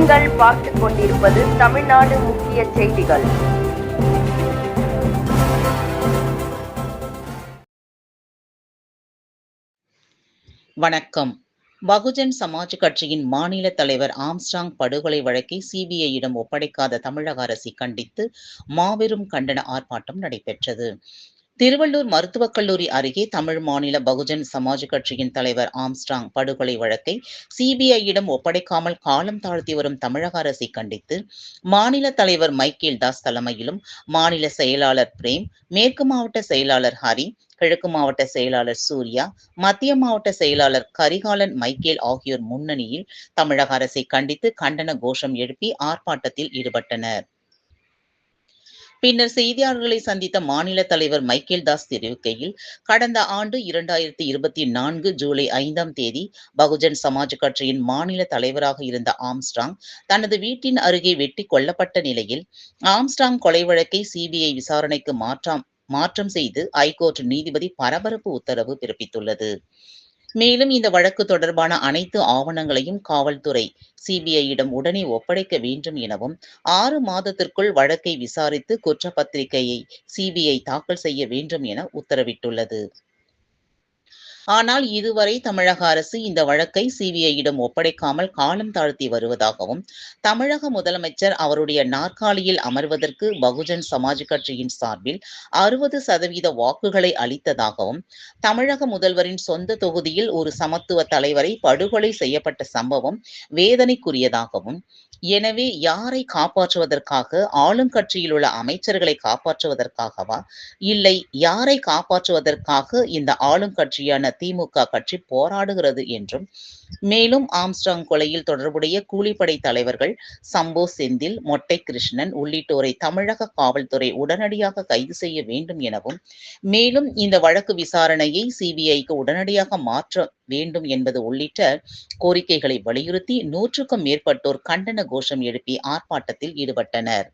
நீங்கள் பார்த்துக் கொண்டிருப்பது தமிழ்நாடு முக்கிய செய்திகள். வணக்கம். பகுஜன் சமாஜ் கட்சியின் மாநில தலைவர் ஆம்ஸ்ட்ராங் படுகொலை வழக்கை சிபிஐயிடம் ஒப்படைக்காத தமிழக அரசை கண்டித்து மாபெரும் கண்டன ஆர்ப்பாட்டம் நடைபெற்றது. திருவள்ளூர் மருத்துவக் கல்லூரி அருகே தமிழ் மாநில பகுஜன் சமாஜ் கட்சியின் தலைவர் ஆம்ஸ்ட்ராங் படுகொலை வழக்கை சிபிஐயிடம் ஒப்படைக்காமல் காலம் தாழ்த்தி வரும் தமிழக அரசை கண்டித்து மாநில தலைவர் மைக்கேல் தாஸ் தலைமையிலும் மாநில செயலாளர் பிரேம், மேற்கு மாவட்ட செயலாளர் ஹரி, கிழக்கு மாவட்ட செயலாளர் சூர்யா, மத்திய மாவட்ட செயலாளர் கரிகாலன் மைக்கேல் ஆகியோர் முன்னணியில் தமிழக அரசை கண்டித்து கண்டன கோஷம் எழுப்பி ஆர்ப்பாட்டத்தில் ஈடுபட்டனர். பின்னர் செய்தியாளர்களை சந்தித்த மாநில தலைவர் மைக்கேல் தாஸ் தெரிவிக்கையில், கடந்த ஆண்டு 2024 ஜூலை 5ஆம் தேதி பகுஜன் சமாஜ் கட்சியின் மாநில தலைவராக இருந்த ஆம்ஸ்ட்ராங் தனது வீட்டின் அருகே வெட்டி கொல்லப்பட்ட நிலையில் ஆம்ஸ்ட்ராங் கொலை வழக்கை சிபிஐ விசாரணைக்கு மாற்றம் செய்து ஐகோர்ட் நீதிபதி பரபரப்பு உத்தரவு பிறப்பித்துள்ளது. மேலும் இந்த வழக்கு தொடர்பான அனைத்து ஆவணங்களையும் காவல்துறை சிபிஐயிடம் உடனே ஒப்படைக்க வேண்டும் எனவும் 6 மாதத்திற்குள் வழக்கை விசாரித்து குற்றப்பத்திரிகையை சிபிஐ தாக்கல் செய்ய வேண்டும் என உத்தரவிட்டுள்ளது. ஆனால் இதுவரை தமிழக அரசு இந்த வழக்கை சிபிஐயிடம் ஒப்படைக்காமல் காலம் தாழ்த்தி வருவதாகவும், தமிழக முதலமைச்சர் அவருடைய நாற்காலியில் அமர்வதற்கு பகுஜன் சமாஜ் கட்சியின் சார்பில் 60% வாக்குகளை அளித்ததாகவும், தமிழக முதல்வரின் சொந்த தொகுதியில் ஒரு சமத்துவ தலைவரை படுகொலை செய்யப்பட்ட சம்பவம் வேதனைக்குரியதாகவும், எனவே யாரை காப்பாற்றுவதற்காக, ஆளுங்கட்சியில் உள்ள அமைச்சர்களை காப்பாற்றுவதற்காகவா, இல்லை யாரை காப்பாற்றுவதற்காக இந்த ஆளுங்கட்சியான திமுக கட்சி போராடுகிறது என்றும், மேலும் ஆம்ஸ்ட்ராங் கொலையில் தொடர்புடைய கூலிப்படை தலைவர்கள் சம்போ செந்தில், மொட்டை கிருஷ்ணன் உள்ளிட்டோரை தமிழக காவல்துறை உடனடியாக கைது செய்ய வேண்டும் எனவும், மேலும் இந்த வழக்கு விசாரணையை சிபிஐக்கு உடனடியாக மாற்ற வேண்டும் என்பது உள்ளிட்ட கோரிக்கைகளை வலியுறுத்தி 100க்கும் மேற்பட்டோர் கண்டன கோஷம் எழுப்பி ஆர்ப்பாட்டத்தில் ஈடுபட்டனர்.